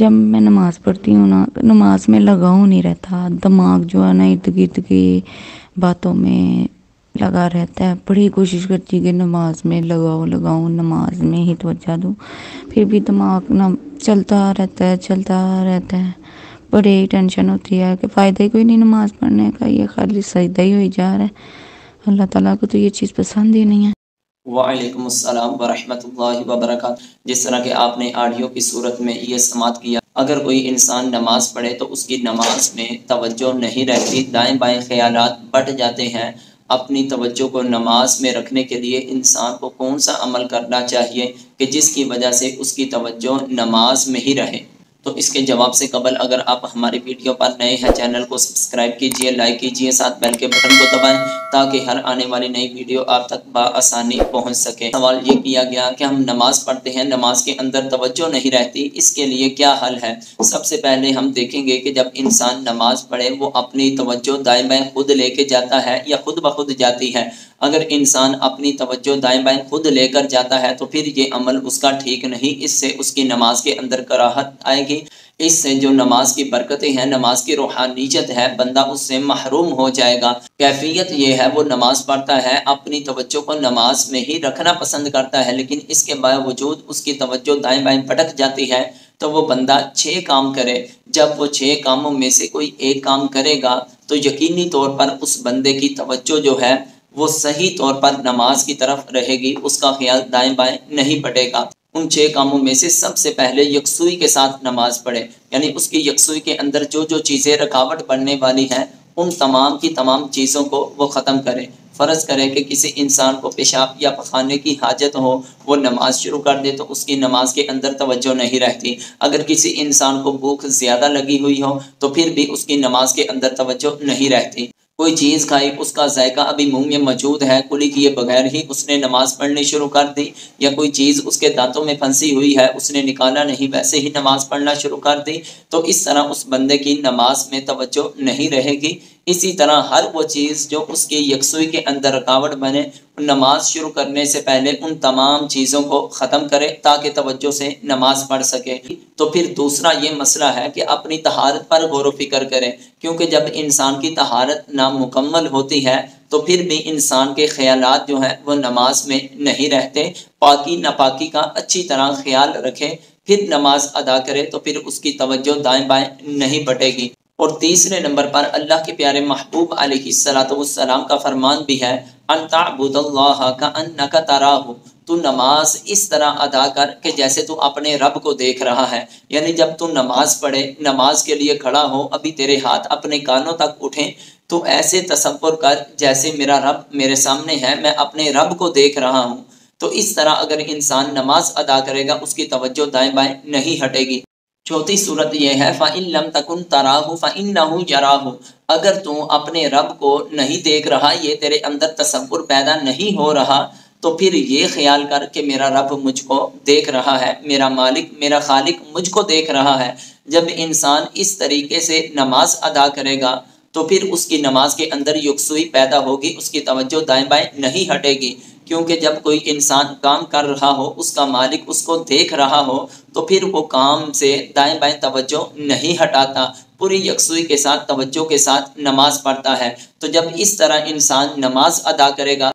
جب میں نماز پڑھتی ہوں نا تو نماز میں لگاؤ نہیں رہتا، دماغ جو ہے نا ارد گرد کی باتوں میں لگا رہتا ہے۔ بڑی کوشش کرتی کہ نماز میں لگاؤں نماز میں ہی توجہ دوں، پھر بھی دماغ نہ چلتا رہتا ہے۔ بڑی ٹینشن ہوتی ہے کہ فائدہ ہی کوئی نہیں نماز پڑھنے کا، یہ خالی سجدہ ہی ہوئی جا رہا ہے۔ اللہ تعالیٰ کو تو یہ چیز پسند ہی نہیں ہے۔ وعلیکم السلام ورحمۃ اللہ وبرکاتہ۔ جس طرح کہ آپ نے آڈیو کی صورت میں یہ سماعت کیا، اگر کوئی انسان نماز پڑھے تو اس کی نماز میں توجہ نہیں رہتی، دائیں بائیں خیالات بٹ جاتے ہیں۔ اپنی توجہ کو نماز میں رکھنے کے لیے انسان کو کون سا عمل کرنا چاہیے کہ جس کی وجہ سے اس کی توجہ نماز میں ہی رہے؟ تو اس کے جواب سے قبل اگر آپ ہماری ویڈیو پر نئے ہیں، چینل کو سبسکرائب کیجئے، لائک کیجئے، ساتھ بیل کے بٹن کو دبائیں تاکہ ہر آنے والی نئی ویڈیو آپ تک بآسانی پہنچ سکے۔ سوال یہ کیا گیا کہ ہم نماز پڑھتے ہیں، نماز کے اندر توجہ نہیں رہتی، اس کے لیے کیا حل ہے؟ سب سے پہلے ہم دیکھیں گے کہ جب انسان نماز پڑھے وہ اپنی توجہ دائیں بائیں خود لے کے جاتا ہے یا خود بخود جاتی ہے۔ اگر انسان اپنی توجہ دائیں بائیں خود لے کر جاتا ہے تو پھر یہ عمل اس کا ٹھیک نہیں، اس سے اس کی نماز کے اندر کراہت آئے گی، اس سے جو نماز کی برکتیں ہیں، نماز کی روحانیت ہے، بندہ اس سے محروم ہو جائے گا۔ کیفیت یہ ہے وہ نماز پڑھتا ہے، اپنی توجہ کو نماز میں ہی رکھنا پسند کرتا ہے، لیکن اس کے باوجود اس کی توجہ دائیں بائیں بھٹک جاتی ہے تو وہ بندہ 6 کام کرے۔ جب وہ 6 کاموں میں سے کوئی ایک کام کرے گا تو یقینی طور پر اس بندے کی توجہ جو ہے وہ صحیح طور پر نماز کی طرف رہے گی، اس کا خیال دائیں بائیں نہیں بٹے گا۔ ان 6 کاموں میں سے سب سے پہلے یکسوئی کے ساتھ نماز پڑھے، یعنی اس کی یکسوئی کے اندر جو چیزیں رکاوٹ بننے والی ہیں ان تمام کی تمام چیزوں کو وہ ختم کرے۔ فرض کرے کہ کسی انسان کو پیشاب یا پخانے کی حاجت ہو، وہ نماز شروع کر دے تو اس کی نماز کے اندر توجہ نہیں رہتی۔ اگر کسی انسان کو بھوک زیادہ لگی ہوئی ہو تو پھر بھی اس کی نماز کے اندر توجہ نہیں رہتی۔ کوئی چیز کھائی، اس کا ذائقہ ابھی منہ میں موجود ہے، کلی کیے بغیر ہی اس نے نماز پڑھنی شروع کر دی، یا کوئی چیز اس کے دانتوں میں پھنسی ہوئی ہے، اس نے نکالا نہیں، ویسے ہی نماز پڑھنا شروع کر دی، تو اس طرح اس بندے کی نماز میں توجہ نہیں رہے گی۔ اسی طرح ہر وہ چیز جو اس کی یکسوئی کے اندر رکاوٹ بنے، نماز شروع کرنے سے پہلے ان تمام چیزوں کو ختم کرے تاکہ توجہ سے نماز پڑھ سکے۔ تو پھر دوسرا یہ مسئلہ ہے کہ اپنی طہارت پر غور و فکر کرے، کیونکہ جب انسان کی طہارت نامکمل ہوتی ہے تو پھر بھی انسان کے خیالات جو ہیں وہ نماز میں نہیں رہتے۔ پاکی ناپاکی کا اچھی طرح خیال رکھے، پھر نماز ادا کرے تو پھر اس کی توجہ دائیں بائیں نہیں بٹے گی۔ اور تیسرے نمبر پر اللہ کے پیارے محبوب علیہ السلام کا فرمان بھی ہے، ان تعبد اللہ کأنک تراہ، تو نماز اس طرح ادا کر کہ جیسے تو اپنے رب کو دیکھ رہا ہے۔ یعنی جب تو نماز پڑھے، نماز کے لیے کھڑا ہو، ابھی تیرے ہاتھ اپنے کانوں تک اٹھیں تو ایسے تصور کر جیسے میرا رب میرے سامنے ہے، میں اپنے رب کو دیکھ رہا ہوں۔ تو اس طرح اگر انسان نماز ادا کرے گا اس کی توجہ دائیں بائیں نہیں ہٹے گی۔ چوتھی صورت یہ ہے فَإِن لَمْ تَكُنْ تَرَاهُ فَإِنَّهُ يَرَاهُ، اگر تو اپنے رب کو نہیں دیکھ رہا، یہ تیرے اندر تصور پیدا نہیں ہو رہا، تو پھر یہ خیال کر کہ میرا رب مجھ کو دیکھ رہا ہے، میرا مالک میرا خالق مجھ کو دیکھ رہا ہے۔ جب انسان اس طریقے سے نماز ادا کرے گا تو پھر اس کی نماز کے اندر یکسوئی پیدا ہوگی، اس کی توجہ دائیں بائیں نہیں ہٹے گی، کیونکہ جب کوئی انسان کام کر رہا ہو، اس کا مالک اس کو دیکھ رہا ہو تو پھر وہ کام سے دائیں بائیں توجہ نہیں ہٹاتا، پوری یکسوئی کے ساتھ توجہ کے ساتھ نماز پڑھتا ہے۔ تو جب اس طرح انسان نماز ادا کرے گا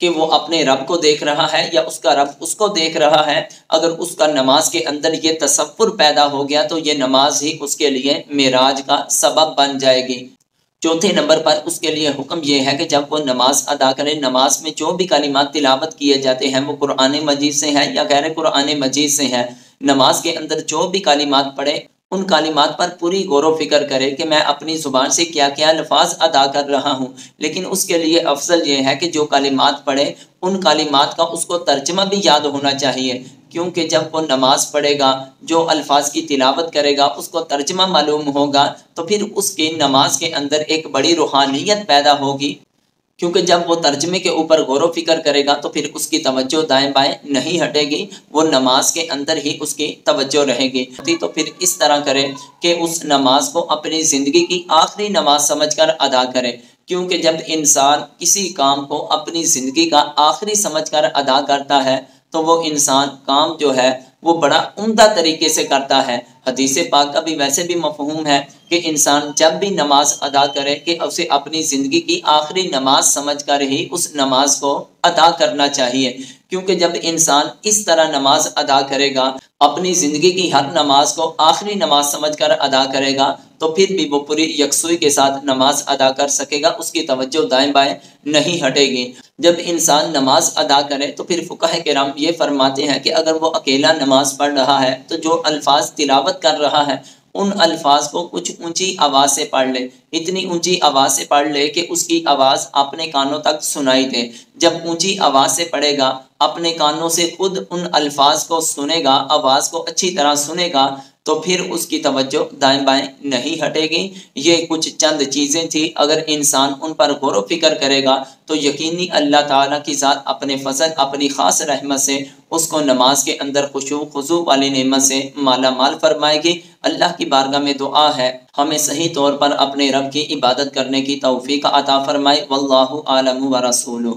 کہ وہ اپنے رب کو دیکھ رہا ہے یا اس کا رب اس کو دیکھ رہا ہے، اگر اس کا نماز کے اندر یہ تصور پیدا ہو گیا تو یہ نماز ہی اس کے لیے معراج کا سبب بن جائے گی۔ چوتھے نمبر پر اس کے لیے حکم یہ ہے کہ جب وہ نماز ادا کرے، نماز میں جو بھی کلمات تلاوت کیے جاتے ہیں وہ قرآن مجید سے ہیں یا غیر قرآن مجید سے ہیں، نماز کے اندر جو بھی کلمات پڑھے ان کلمات پر پوری غور و فکر کرے کہ میں اپنی زبان سے کیا کیا الفاظ ادا کر رہا ہوں، لیکن اس کے لیے افضل یہ ہے کہ جو کلمات پڑھے ان کلمات کا اس کو ترجمہ بھی یاد ہونا چاہیے، کیونکہ جب وہ نماز پڑھے گا، جو الفاظ کی تلاوت کرے گا اس کو ترجمہ معلوم ہوگا تو پھر اس کی نماز کے اندر ایک بڑی روحانیت پیدا ہوگی، کیونکہ جب وہ ترجمے کے اوپر غور و فکر کرے گا تو پھر اس کی توجہ دائیں بائیں نہیں ہٹے گی، وہ نماز کے اندر ہی اس کی توجہ رہے گی۔ تو پھر اس طرح کرے کہ اس نماز کو اپنی زندگی کی آخری نماز سمجھ کر ادا کرے، کیونکہ جب انسان کسی کام کو اپنی زندگی کا آخری سمجھ کر ادا کرتا ہے تو وہ انسان کام جو ہے وہ بڑا عمدہ طریقے سے کرتا ہے۔ حدیث پاک کا بھی ویسے بھی مفہوم ہے کہ انسان جب بھی نماز ادا کرے کہ اسے اپنی زندگی کی آخری نماز سمجھ کر ہی اس نماز کو ادا کرنا چاہیے، کیونکہ جب انسان اس طرح نماز ادا کرے گا، اپنی زندگی کی ہر نماز کو آخری نماز سمجھ کر ادا کرے گا، تو پھر بھی وہ پوری یکسوئی کے ساتھ نماز ادا کر سکے گا، اس کی توجہ دائیں بائیں نہیں ہٹے گی۔ جب انسان نماز ادا کرے تو پھر فقہ کرام یہ فرماتے ہیں کہ اگر وہ اکیلا نماز پڑھ رہا ہے تو جو الفاظ تلاوت کر رہا ہے ان الفاظ کو کچھ اونچی آواز سے پڑھ لے، اتنی اونچی آواز سے پڑھ لے کہ اس کی آواز اپنے کانوں تک سنائی دے۔ جب اونچی آواز سے پڑھے گا، اپنے کانوں سے خود ان الفاظ کو سنے گا، آواز کو اچھی طرح سنے گا، تو پھر اس کی توجہ دائیں بائیں نہیں ہٹے گی۔ یہ کچھ چند چیزیں تھیں، اگر انسان ان پر غور و فکر کرے گا تو یقینی اللہ تعالیٰ کی ذات اپنے فضل، اپنی خاص رحمت سے اس کو نماز کے اندر خشوع خضوع والی نعمت سے مالا مال فرمائے گی۔ اللہ کی بارگاہ میں دعا ہے ہمیں صحیح طور پر اپنے رب کی عبادت کرنے کی توفیق عطا فرمائے۔ واللہ اعلم ورسولہ۔